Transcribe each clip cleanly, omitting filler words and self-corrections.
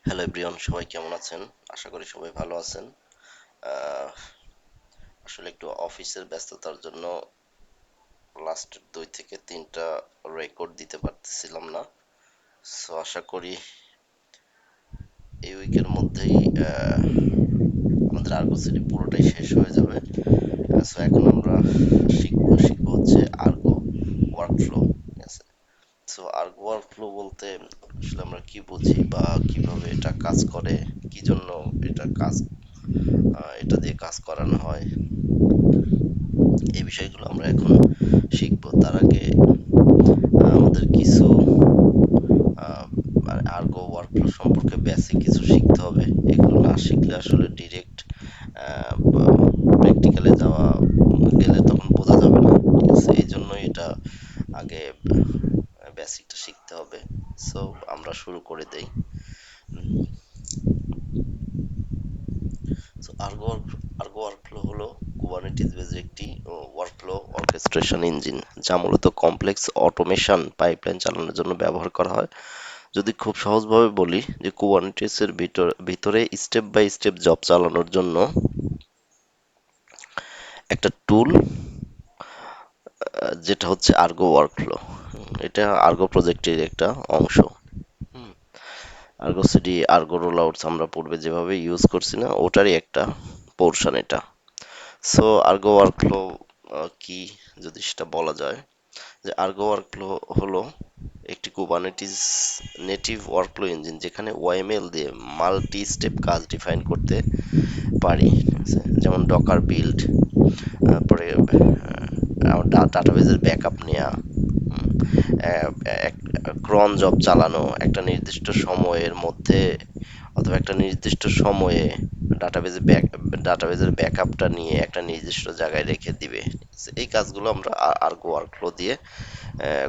Hello everyone, সবাই কেমন আছেন? আশা করি সবাই ভালো আছেন। আহ, আসলে একটু অফিসের ব্যস্ততার জন্য লাস্ট 2 থেকে 3টা রেকর্ড দিতে পারতেছিলাম না। সো আশা করি এই উইকের মধ্যেই আমাদের আর্গো সিটি পুরোটাই শেষ হয়ে যাবে। সো এখন আমরা শিখবো হচ্ছে আর্গো ওয়ার্কফ্লো। ঠিক আছে। সো আর্গো ওয়ার্কফ্লো বলতে আসলে আমরা কি বুঝি বা কিভাবে এটা কাজ করে, কি জন্য এটা দিয়ে কাজ করানো হয়, এই বিষয়গুলো আমরা এখন শিখবো। তার আগে আমাদের কিছু মানে আর্গো ওয়ার্কফ্লো সম্পর্কে বেসিক কিছু শিখতে হবে। এগুলো না শিখলে আসলে ডিরেক্ট প্র্যাকটিক্যালে যাওয়া গেলে তখন বোঝা যাবে না। ঠিক আছে, এই জন্যই এটা আগে বেসিকটা শিখতে হবে। সো আমরা শুরু করে দেই। সো আর্গো ওয়ার্কফ্লো হলো কুবারনেটিস বেসড একটি ওয়ার্কফ্লো অর্কেস্ট্রেশন ইঞ্জিন, যা মূলত কমপ্লেক্স অটোমেশন পাইপলাইন চালানোর জন্য ব্যবহার করা হয়। যদি খুব সহজভাবে বলি যে কুবারনেটিসের ভিতরে স্টেপ বাই স্টেপ জব চালানোর জন্য একটা টুল, যেটা হচ্ছে আর্গো ওয়ার্কফ্লো। এটা আর্গো প্রজেক্টের একটা অংশ। আর্গো সিডি, আর্গো রোল আউটস আমরা পূর্বে যেভাবে ইউজ করছি না, ওটারই একটা পোর্শন এটা। সো আর্গো ওয়ার্কফ্লো কি, যদি সেটা বলা যায়, যে আর্গো ওয়ার্কফ্লো হলো একটি কুবারনেটিস নেটিভ ওয়ার্কফ্লো ইঞ্জিন, যেখানে ওএমএল দিয়ে মাল্টি স্টেপ কাজ ডিফাইন করতে পারি। ঠিক আছে? যেমন ডকার বিল্ড, তারপরে ডাটাবেজের ব্যাকআপ নেওয়া, ক্রন জব চালানো একটা নির্দিষ্ট সময়ের মধ্যে, অথবা একটা নির্দিষ্ট সময়ে ডাটাবেজের ব্যাকআপটা নিয়ে একটা নির্দিষ্ট জায়গায় রেখে দিবে। এই কাজগুলো আমরা আর্গো ওয়ার্কফ্লো দিয়ে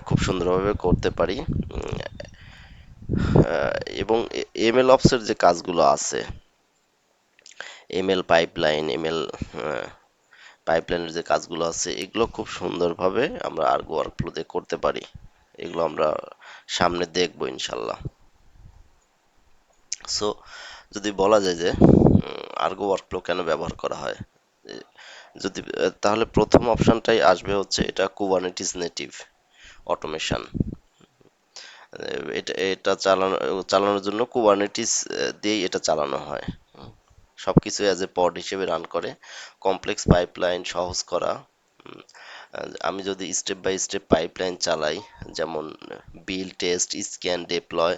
খুব সুন্দরভাবে করতে পারি। উম, এবং এমএল অপসের যে কাজগুলো আছে, এমএল পাইপলাইন, এমএল পাইপলাইনের যে কাজগুলো আছে, এগুলো খুব সুন্দরভাবে আমরা আর্গো ওয়ার্কফ্লো দিয়ে করতে পারি। এগুলো আমরা সামনে দেখবো ইনশাল্লাহ। সো যদি বলা যায় যে আর্গো ওয়ার্কফ্লো কেন ব্যবহার করা হয়, যদি তাহলে প্রথম অপশনটাই আসবে হচ্ছে এটা কুবারনেটিস নেটিভ অটোমেশন। এটা এটা চালানোর জন্য কুবারনেটিস দিয়েই এটা চালানো হয়। সবকিছু অ্যাজ এ পড হিসেবে রান করে, কমপ্লেক্স পাইপলাইন সহজ করা। উম, আমি যদি স্টেপ বাই স্টেপ পাইপলাইন চালাই, যেমন বিল, টেস্ট, স্ক্যান, ডিপ্লয়,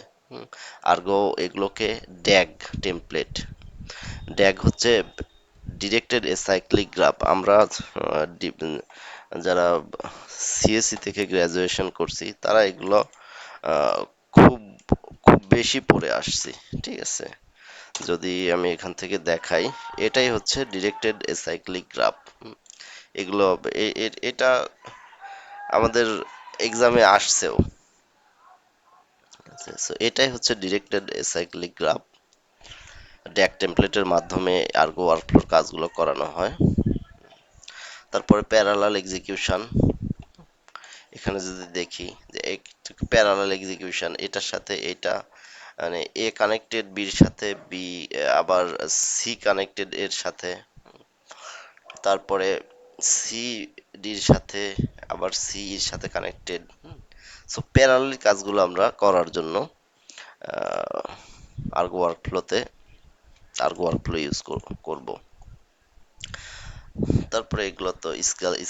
আর্গো এগুলোকে ড্যাগ টেমপ্লেট। ড্যাগ হচ্ছে ডিরেক্টেড এসাইক্লিক গ্রাফ। আমরা যারা সিএসসি থেকে গ্র্যাজুয়েশন করছি, তারা এগুলো আহ, খুব খুব বেশি পড়ে আসছি। ঠিক আছে, যদি আমি এখান থেকে দেখাই, এটাই হচ্ছে ডিরেক্টেড এসাইক্লিক গ্রাফ। এগুলো এটা আমাদের এক্সামে আসছেও। সো এটাই হচ্ছে ডিরেক্টেড এসাইক্লিক গ্রাফ। ড্যাগ টেমপ্লেটের মাধ্যমে আর্গো ওয়ার্কফ্লোর কাজগুলো করানো হয়। তারপরে প্যারালাল এক্সিকিউশন। এখানে যদি দেখি যে প্যারালাল এক্সিকিউশন, এটার সাথে এটা, মানে এ কানেক্টেড বির সাথে বি, আবার সি কানেক্টেড এর সাথে, তারপরে সি ডির সাথে, আবার সি এর সাথে কানেক্টেড। সো প্যারালাল কাজগুলো আমরা করার জন্য আর্গো ওয়ার্কফ্লোতে আর্গো ওয়ার্কফ্লো ইউজ করব। তারপরে এগুলো তো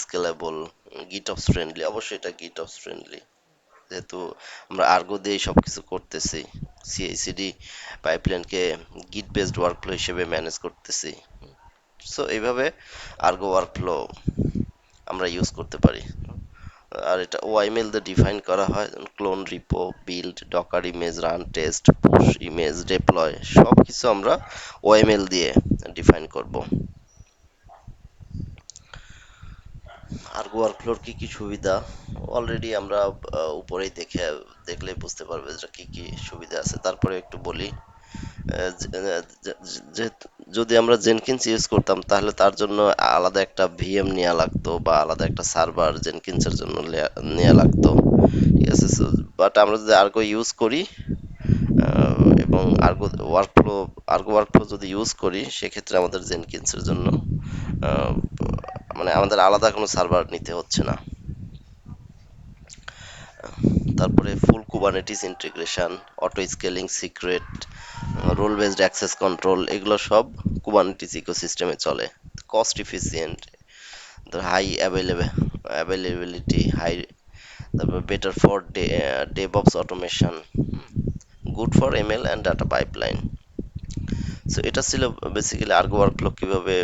স্কেলেবল, গিটঅপস ফ্রেন্ডলি। অবশ্যই এটা গিটঅপস ফ্রেন্ডলি, যেহেতু আমরা আর্গো দিয়েই সবকিছু করতেছি। সিআইসিডি পাইপলাইনকে গিট বেসড ওয়ার্কফ্লো হিসেবে ম্যানেজ করতেছি। সো এইভাবে আর্গো ওয়ার্কফ্লো আমরা ইউজ করতে পারি। আর এটা ওআইএমএল দিয়ে ডিফাইন করা হয়, clone, repo, build, Docker image, run, test, push image, deploy, সব কিছু আমরা ওএমএল দিয়ে ডিফাইন করব। আর্গো ওয়ার্কফ্লোর কি কি সুবিধা, অলরেডি আমরা উপরেই দেখলে বুঝতে পারবে যে কি কি সুবিধা আছে। তারপরে একটু বলি, যে যদি আমরা জেনকিন্স ইউজ করতাম, তাহলে তার জন্য আলাদা একটা ভিএম নেওয়া লাগতো, বা আলাদা একটা সার্ভার জেনকিন্সের জন্য নেওয়া লাগতো। ঠিক আছে, বাট আমরা যদি আর্গো ইউজ করি, এবং আর্গো ওয়ার্কফ্লো আর্গো ওয়ার্কফ্লো যদি ইউজ করি সেক্ষেত্রে আমাদের জেনকিন্সের জন্য আহ, মানে আমাদের আলাদা কোনো সার্ভার নিতে হচ্ছে না। তারপরে full Kubernetes integration, auto scaling, secret, role based access control, এগুলো সব কুবারনেটিস ইকোসিস্টেমে চলে। Cost efficient, high availability, high, তারপর better for DevOps automation, good for ML and data pipeline. So এটা ছিল বেসিক্যালি আর্গো ওয়ার্কফ্লো কিভাবে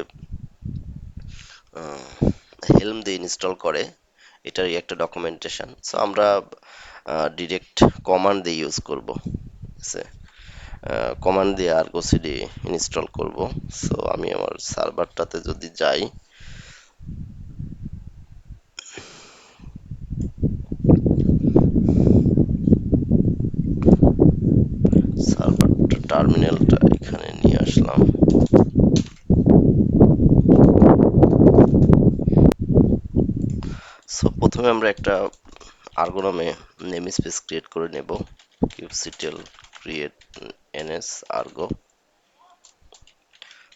হেলম দিয়ে install করে, এটারই একটা ডকুমেন্টেশন। সো আমরা ডিরেক্ট কমান্ড দিয়ে ইউজ করব, ঠিক আছে? কমান্ড দিয়ে আর্গো সিডি ইনস্টল করব। সো আমি আমার সার্ভারটাতে যদি যাই, সার্ভারটা টার্মিনালটা এখানে নিয়ে আসলাম। সো প্রথমে আমরা একটা আর্গো নামে নেম স্পেস ক্রিয়েট করে নেব, কিউবসিটিএল ক্রিয়েট এনএস আর্গো।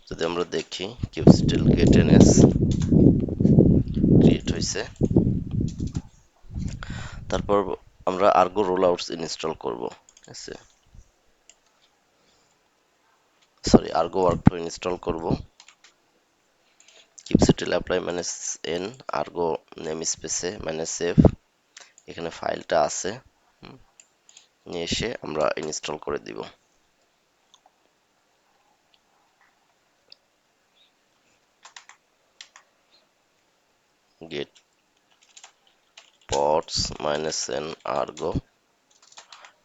যদি আমরা দেখি কিউবসিটিএল গেট এনএস ক্রিয়েট হয়েছে। তারপর আমরা আর্গো রোল আউটস ইনস্টল করব, ঠিক আছে? সরি, আর্গো ওয়ার্কফ্লো ইনস্টল করব। কিউবসিটিএল অ্যাপ্লাই ম্যানেজ এন আর্গো নেম স্পেসে ম্যানেজ সেভ, এখানে ফাইলটা আছে, নিয়ে এসে আমরা ইনস্টল করে দিব। গেট পডস মাইনাস এন আর্গো,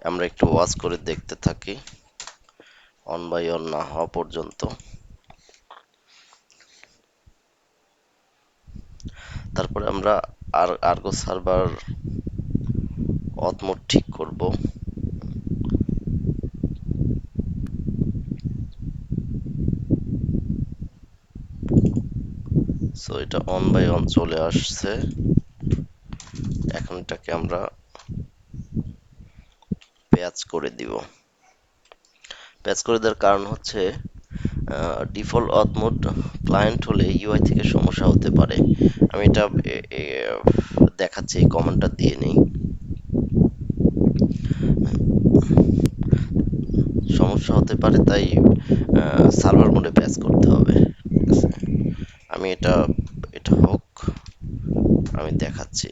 আমরা একটু ওয়াচ করে দেখতে থাকি অন বাই অন না হওয়া পর্যন্ত। তারপরে আমরা আর্গো সার্ভার অথ মোড ঠিক করব। সো এটা অন বাই অন চলে আসছে। এখন এটাকে আমরা প্যাচ করে দিব। প্যাচ করে দেওয়ার কারণ হচ্ছে ডিফল্ট অথ মোড ক্লায়েন্ট হলে ইউআই থেকে সমস্যা হতে পারে। আমি এটা দেখাচ্ছি, এই কমান্ডটা দিয়ে নেই। সমস্যা হতে পারে, তাই সার্ভার মোডে প্যাচ করতে হবে, ঠিক আছে? আমি এটা এটা হোক, আমি দেখাচ্ছি।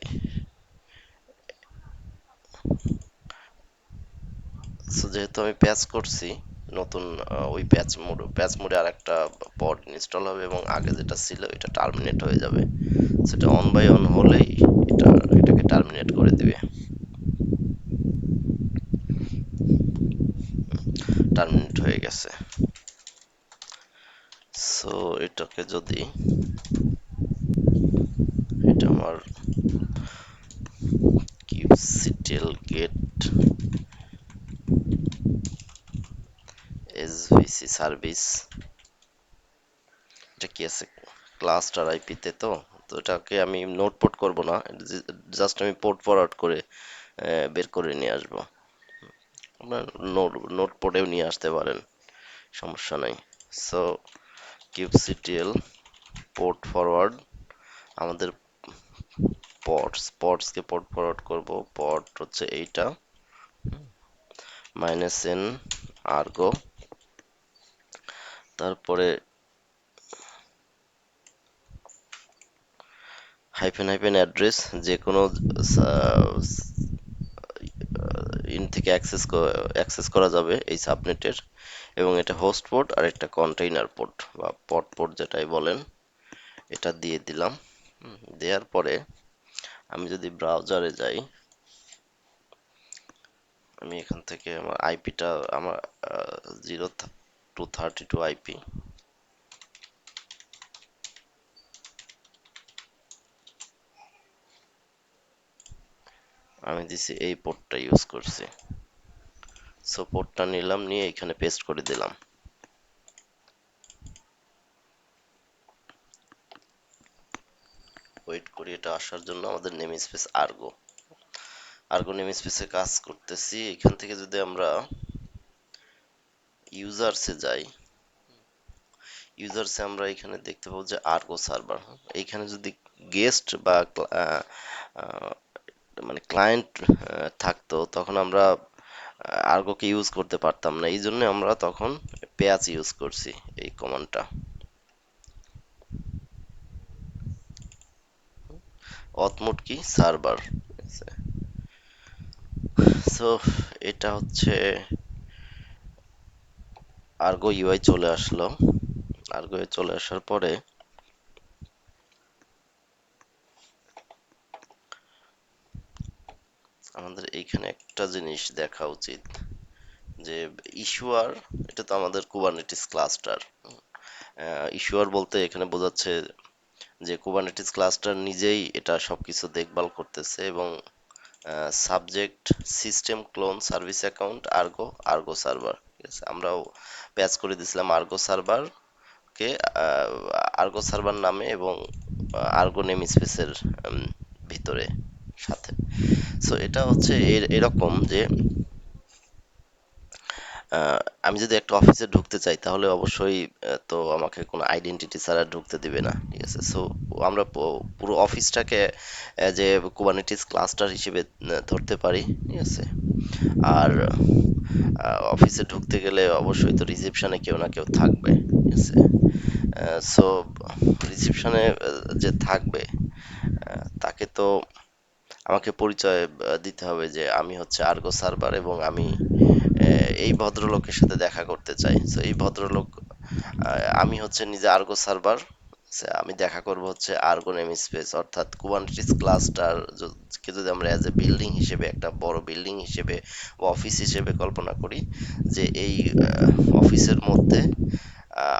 সো যেহেতু আমি প্যাচ করছি নতুন, ওই প্যাচ মোডে আর একটা পড ইনস্টল হবে এবং আগে যেটা ছিল এটা টার্মিনেট হয়ে যাবে। সেটা অন বাই অন হলেই এটা এটাকে টার্মিনেট করে দিবে। টার্মিনেট হয়ে গেছে। সো এটাকে যদি, এটা আমার কিউবসিটিএল গেট এসভিসি সার্ভিস, এটা কি আছে ক্লাস্টার আইপিতে, তো তো এটাকে আমি নোট পোর্ট করব না, জাস্ট আমি পোর্ট ফরওয়ার্ড করে বের করে নিয়ে আসবো। আপনার নোট পোর্টেও নিয়ে আসতে পারেন, সমস্যা নাই। সো কিউবসিটিএল পোর্ট ফরওয়ার্ড, আমাদের পডসকে পোর্ট ফরওয়ার্ড করব। পড হচ্ছে এইটা, মাইনাস এন আর্গো, তারপরে হাইফেন হাইফেন অ্যাড্রেস, যে কোনো ইন থেকে অ্যাক্সেস করা যাবে এই সাবনেটের, এবং এটা হোস্ট পোর্ট আর একটা কন্টেইনার পোর্ট বা পড পোর্ট যেটাই বলেন, এটা দিয়ে দিলাম। দেওয়ার পরে আমি যদি ব্রাউজারে যাই, আমি এখান থেকে আমার আইপিটা, আমার 0232 আইপি, আমি দিছি এই পোর্টটা ইউজ করছি। সো পোর্টটা নিলাম, নিয়ে এখানে পেস্ট করে দিলাম। ওয়েট করি এটা আসার জন্য। আমাদের নেম স্পেস আর্গো নেম স্পেসে কাজ করতেছি। এখান থেকে যদি আমরা ইউজার্সে যাই, ইউজার্সে আমরা এখানে দেখতে পাবো যে আর্গো সার্ভার। এইখানে যদি গেস্ট বা আহ, মানে ক্লায়েন্ট থাকতো, তখন আমরা আর্গোকে ইউজ করতে পারতাম না, এই জন্য আমরা তখন পেঁয়াজ ইউজ করছি এই কমান্ডটা। অথমোড কি সার্ভার। সো এটা হচ্ছে আর্গো ইউআই চলে আসলো। আর্গো চলে আসার পরে আমাদের এইখানে একটা জিনিস দেখা উচিত, যে ইস্যুয়ার, এটা তো আমাদের কুবারনেটিস ক্লাস্টার। ইস্যুয়ার বলতে এখানে বোঝাচ্ছে যে কুবারনেটিস ক্লাস্টার নিজেই এটা সবকিছু দেখভাল করতেছে, এবং subject system clone service account Argo, Argo server. ঠিক আছে, আমরাও প্যাচ করে দিছিলাম আর্গো সার্ভার কে, আর্গো সার্ভার নামে এবং আর্গো নেম স্পেসের ভিতরে সাথে। সো এটা হচ্ছে এরকম যে আমি যদি একটা অফিসে ঢুকতে চাই, তাহলে অবশ্যই তো আমাকে কোনো আইডেন্টিটি ছাড়া ঢুকতে দিবে না। ঠিক আছে, সো আমরা পুরো অফিসটাকে যে কুবারনেটিস ক্লাস্টার হিসেবে ধরতে পারি। ঠিক আছে, আর অফিসে ঢুকতে গেলে অবশ্যই তো রিসেপশনে কেউ না কেউ থাকবে। ঠিক আছে, সো রিসেপশনে যে থাকবে তাকে তো আমাকে পরিচয় দিতে হবে যে আমি হচ্ছে আর্গো সার্ভার, এবং আমি এই ভদ্রলোকের সাথে দেখা করতে চাই। তো এই ভদ্রলোক, আমি হচ্ছে নিজে আর্গো সার্ভার, আমি দেখা করব হচ্ছে আর্গো নেম স্পেস, অর্থাৎ কুবারনেটিস ক্লাস্টার কে যদি আমরা অ্যাজ এ বিল্ডিং হিসেবে, একটা বড় বিল্ডিং হিসেবে বা অফিস হিসেবে কল্পনা করি, যে এই অফিসের মধ্যে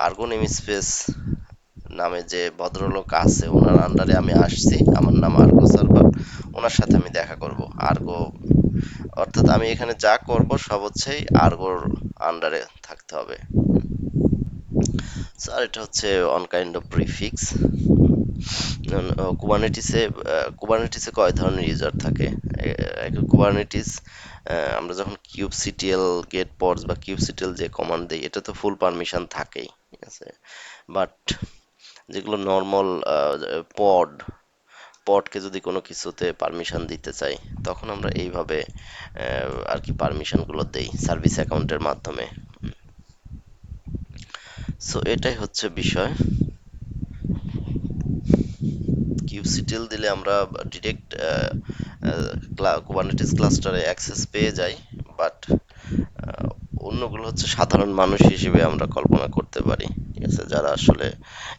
আর্গো নেম স্পেস নামে যে ভদ্রলোক আছে, ওনার আন্ডারে আমি আসছি, আমার নাম আর্গো সার্ভার, ওনার সাথে আমি দেখা করব আর্গো, অর্থাৎ আমি এখানে যা করব সব হচ্ছেই আর্গোর আন্ডারে থাকতে হবে। স্যার এটা হচ্ছে অন কাইন্ড অফ প্রিফিক্স। কুবারনেটিসে কুবারনেটিসে কয় ধরনের ইউজার থাকে। কুবারনেটিস, আমরা যখন কিউবসিটিএল গেট পডস বা কিউবসিটিএল যে কমান্ড দেই, এটা তো ফুল পারমিশন থাকেই। ঠিক আছে, বাট যেগুলো নর্মাল পড, পডকে যদি কোনো কিছুতে পারমিশন দিতে চাই, তখন আমরা এইভাবে আর কি পারমিশনগুলো দেই সার্ভিস অ্যাকাউন্টের মাধ্যমে। সো এটাই হচ্ছে বিষয়। কিউসিটিএল দিলে আমরা ডিরেক্ট কুবারনেটিস ক্লাস্টারে অ্যাক্সেস পেয়ে যাই, বাট অন্যগুলো হচ্ছে সাধারণ মানুষ হিসেবে আমরা কল্পনা করতে পারি। ঠিক আছে, যারা আসলে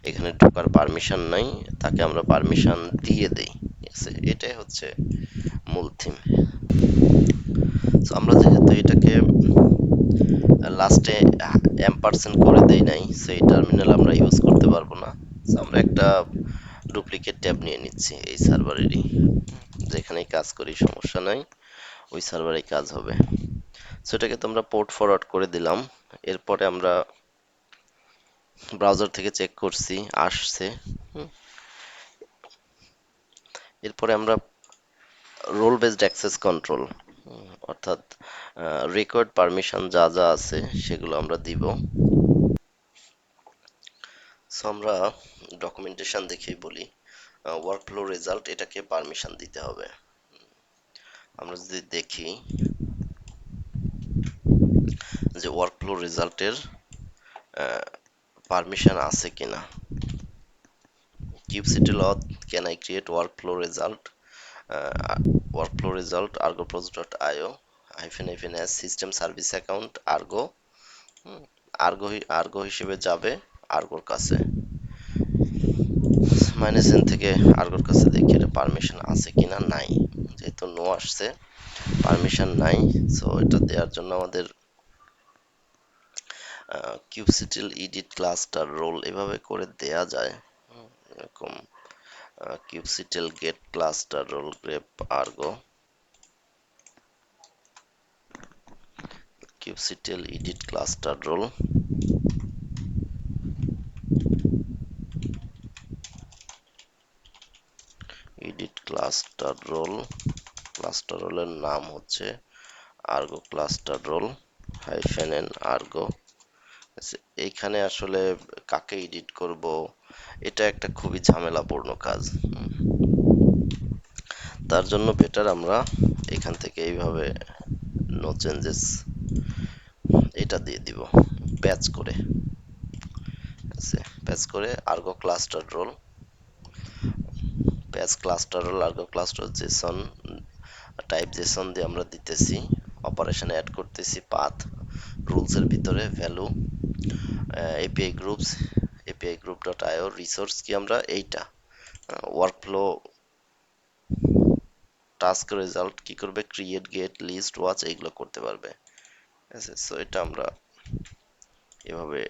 এখানে ঢোকার পারমিশন নাই, তাকে আমরা পারমিশন দিয়ে দেই। ঠিক আছে, এটাই হচ্ছে মূল থিম। তো আমরা যেহেতু এটাকে লাস্টে এম্পারসেন্ট করে দেই নাই, সো এই টার্মিনাল আমরা ইউজ করতে পারবো না। সো আমরা একটা ডুপ্লিকেট ট্যাব নিয়ে নিচ্ছি এই সার্ভারেরই, যেখানেই কাজ করি সমস্যা নাই, ওই সার্ভারেই কাজ হবে। সো এটাকে তো আমরা পোর্ট ফরওয়ার্ড করে দিলাম। এরপরে আমরা ব্রাউজার থেকে চেক করছি, আসছে। হুম, এরপরে আমরা রোল বেসড অ্যাক্সেস কন্ট্রোল, অর্থাৎ রেকর্ড পারমিশন যা যা আছে সেগুলো আমরা দিব। সো আমরা ডকুমেন্টেশন দেখেই বলি, ওয়ার্কফ্লো রেজাল্ট এটাকে পারমিশন দিতে হবে। আমরা যদি দেখি যে ওয়ার্কফ্লো রেজাল্টের পারমিশন আছে কিনা। kubectl auth can I create workflow result, workflow result argopros.io hyphen s system service account argo, আর্গো হিসেবে যাবে আর্গোর কাছে, মাইনাস এন থেকে আর্গোর কাছে দেখি এটা পারমিশন আছে কিনা। নাই, যেহেতু নো আসছে, পারমিশন নাই, সো এটা দেওয়ার জন্য আমাদের কিউবসিটিল ইডিট ক্লাস্টার রোল এভাবে করে দেয়া যায়। এরকম kubectl get cluster role grep Argo, kubectl edit cluster role, edit cluster role, cluster রোলের নাম হচ্ছে Argo cluster role hyphen N Argo, এইখানে আসলে কাকে এডিট করব, এটা একটা খুবই ঝামেলাপূর্ণ কাজ। তার জন্য বেটার আমরা এখান থেকে এইভাবে নো চেঞ্জেস এটা দিয়ে দিব প্যাচ করে। প্যাচ করে Argo cluster role, patch cluster role Argo cluster JSON type JSON দিয়ে আমরা দিতেছি, অপারেশনে অ্যাড করতেছি পাথ রুলস এর ভিতরে value API groups, API group dot IO resource কি আমরা এইটা ওয়ার্কফ্লো টাস্ক রেজাল্ট কি করবে, ক্রিয়েট গেট লিস্ট ওয়াচ এইগুলো করতে পারবে। ঠিক আছে, সো এটা আমরা এভাবে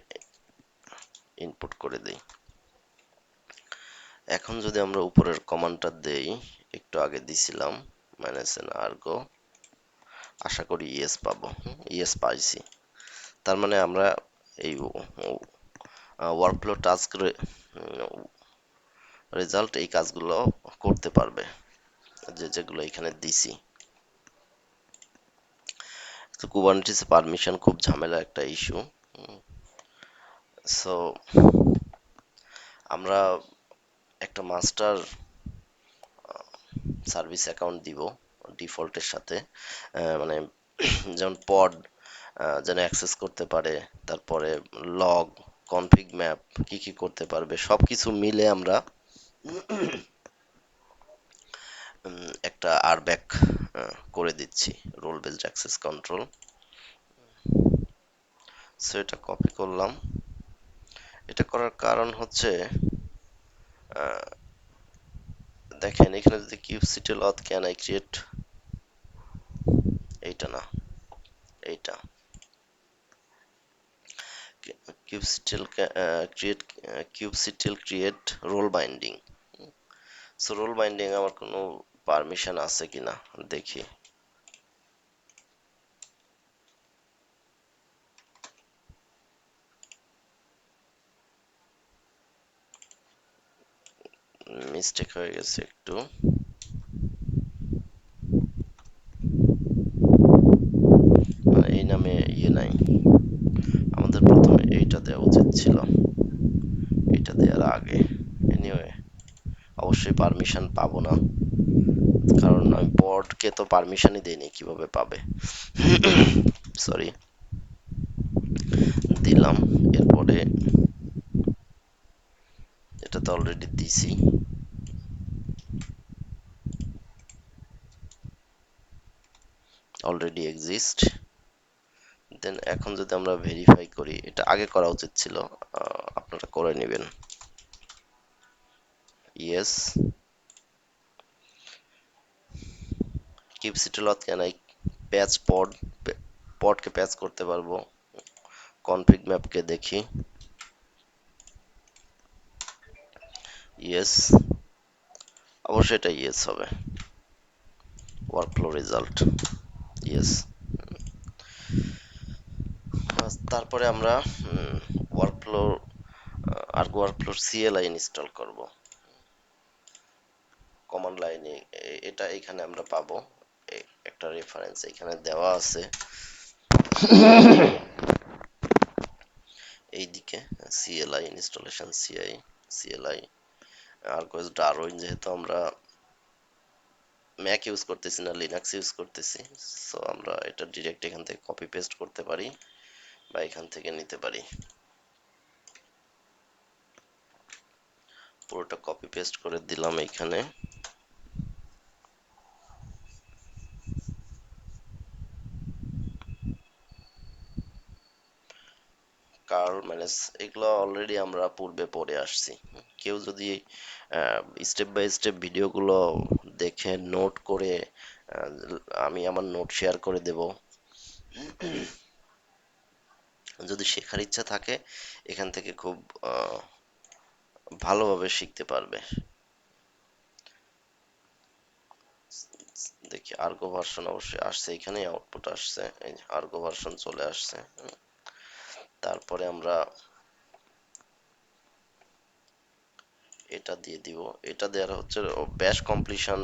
ইনপুট করে দিই। এখন যদি আমরা উপরের কমান্ডটা দেই, একটু আগে দিছিলাম মাইনাস এন আর্গো, আশা করি ইয়েস পাবো। ইয়েস পাইছি, তার মানে আমরা এই ওয়ার্কফ্লো টাস্ক রেজাল্ট এই কাজগুলো করতে পারবে যেগুলো এখানে দিছি। তো কুবারনেটিস পারমিশন খুব ঝামেলা একটা ইস্যু। সো আমরা একটা মাস্টার সার্ভিস অ্যাকাউন্ট দিব ডিফল্টের সাথে, মানে যেমন পড যেন অ্যাক্সেস করতে পারে, তারপরে লগ কনফিগ ম্যাপ কি কি করতে পারবে সবকিছু মিলে আমরা একটা আরব্যাক করে দিচ্ছি, role based access control. So এটা কপি করলাম। এটা করার কারণ হচ্ছে দেখেন এখানে যদি কিউবসিটি অথ ক্যান আই ক্রিয়েট, এইটা না, এইটা kubectl create, kubectl create role binding. So role binding আমার কোনো পারমিশন আছে কিনা দেখি। মিস্টেক হয়ে গেছে একটু, মানে এই নামে ইয়ে নাই, আমাদের প্রথমে এইটা দেওয়া উচিত ছিল, এটা দেওয়ার আগে। এনিওয়ে অবশ্যই পারমিশন পাবো না, কারণ আমি বর্ডকে তো পারমিশনই দেইনি, কিভাবে পাবে। সরি, দিলাম। এরপরে এটা তো অলরেডি দিছি, অলরেডি এক্সিস্ট। দেন এখন যদি আমরা ভেরিফাই করি, এটা আগে করা উচিত ছিল, আপনারা করে নেবেন। ইয়েস, কিউবসিটি লথ ক্যান আই প্যাচ পড, পডকে প্যাচ করতে পারবো। কনফিগ ম্যাপকে দেখি, ইয়েস, অবশ্যই এটা ইয়েস হবে। Workflow result yes. তারপরে আমরা ওয়ার্কফ্লো আর্গো ওয়ার্কফ্লোর সিএলআই ইনস্টল করব। কমান্ড লাইনে এটা এখানে আমরা পাবো, একটা রেফারেন্স এখানে দেওয়া আছে এইদিকে, CLI installation CI CLI Argo Darwin, যেহেতু আমরা ম্যাক ইউজ করতেছি না লিনাক্স ইউজ করতেছি, সো আমরা এটা ডিরেক্ট এখান থেকে কপি পেস্ট করতে পারি বা এখান থেকে নিতে পারি। পুরোটা কপি পেস্ট করে দিলাম এইখানে। কার্ল ম্যানেজ এগুলো অলরেডি আমরা পূর্বে পড়ে আসছি। কেউ যদি স্টেপ বাই স্টেপ ভিডিওগুলো দেখে নোট করে, আহ, আমি আমার নোট শেয়ার করে দেব, যদি শেখার ইচ্ছা থাকে এখান থেকে খুব ভালোভাবে শিখতে পারবে। দেখি আর্গো ভার্সন অবশ্যই আসছে, এখানেই আউটপুট আসছে, এই আর্গো ভার্সন চলে আসছে। তারপরে আমরা এটা দিয়ে দিব, এটা দেওয়ার হচ্ছে ব্যাশ কমপ্লিশন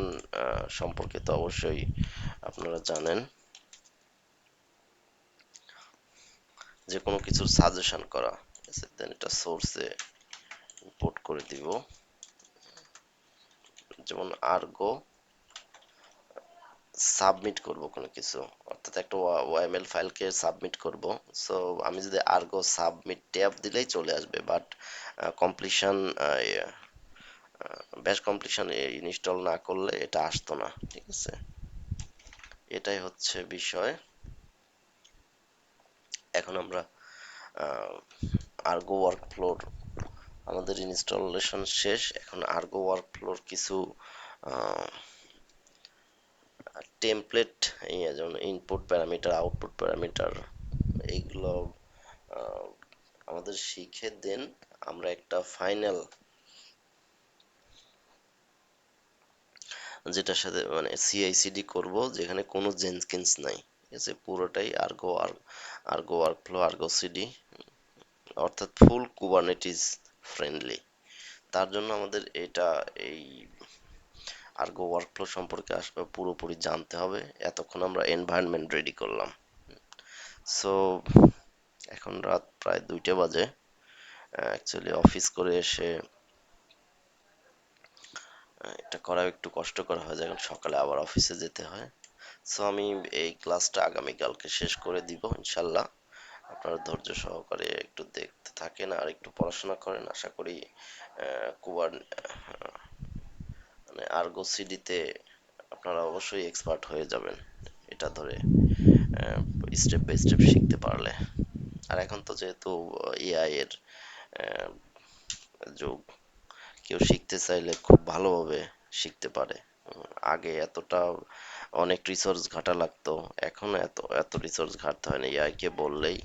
সম্পর্কে তো অবশ্যই আপনারা জানেন। যে কোনো কিছুর সাজেশন করা, ঠিক আছে, দেন এটা সোর্সে ইম্পোর্ট করে দিব। যেমন আর্গো সাবমিট করব কোনো কিছু, অর্থাৎ একটা ওএমএল ফাইলকে সাবমিট করব। সো আমি যদি আর্গো সাবমিট ট্যাব দিলেই চলে আসবে, but completion batch completion install না করলে এটা আসতো না, ঠিক আছে। এটাই হচ্ছে বিষয়। এখন আমরা আর্গো ওয়ার্কফ্লোর আমাদের ইনস্টলেশন শেষ। এখন আর্গো ওয়ার্কফ্লোর কিছু টেমপ্লেট, যেমন ইনপুট প্যারামিটার, আউটপুট প্যারামিটার, এইগুলো আহ, আমাদের শিখে দেন আমরা একটা ফাইনাল, যেটার সাথে মানে সিআইসিডি করব, যেখানে কোনো জেনকিন্স নাই, ঠিক আছে, পুরোটাই আর্গো ওয়ার্কফ্লো, আর্গো সিডি, অর্থাৎ ফুল কুবারনেটিস ফ্রেন্ডলি। তার জন্য আমাদের এই আর্গো ওয়ার্কফ্লো সম্পর্কে আসলে পুরোপুরি জানতে হবে। এতক্ষণ আমরা এনভায়রনমেন্ট রেডি করলাম। সো এখন রাত প্রায় 2টা বাজে। অ্যাকচুয়ালি অফিস করে এসে এটা করা একটু কষ্টকর হয়ে যায়, কারণ সকালে আবার অফিসে যেতে হয়। সো আমি এই ক্লাসটা আগামীকালকে শেষ করে দিব ইনশাল্লাহ। আপনারা ধৈর্য সহকারে একটু দেখতে থাকেন আর একটু পড়াশোনা করেন। আশা করি কুবার মানে আর্গো সিডিতে আপনারা অবশ্যই এক্সপার্ট হয়ে যাবেন, এটা ধরে স্টেপ বাই স্টেপ শিখতে পারলে। আর এখন তো যেহেতু এআই এর আহ, যুগ, কেউ শিখতে চাইলে খুব ভালোভাবে শিখতে পারে। আগে এতটা অনেক রিসোর্স ঘাটা লাগতো, এখন এত এত রিসোর্স ঘাটতে হয় না, এআই কে বললেই।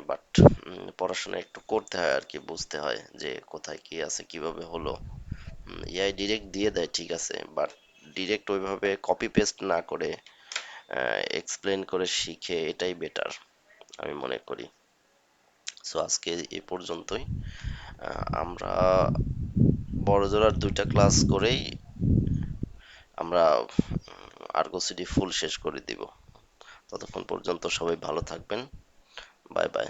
বাট পড়াশোনা একটু করতে হয় আর কি, বুঝতে হয় যে কোথায় কি আছে, কিভাবে হলো। এআই ডিরেক্ট দিয়ে দেয় ঠিক আছে, বাট ডিরেক্ট ওইভাবে কপি পেস্ট না করে এক্সপ্লেন করে শিখে এটাই বেটার আমি মনে করি। সো আজকে এ পর্যন্তই। আমরা বড় জোর 2টা ক্লাস করেই আমরা আর্গো সিডি ফুল শেষ করে দিব। ততক্ষণ পর্যন্ত সবাই ভালো থাকবেন। Bye bye.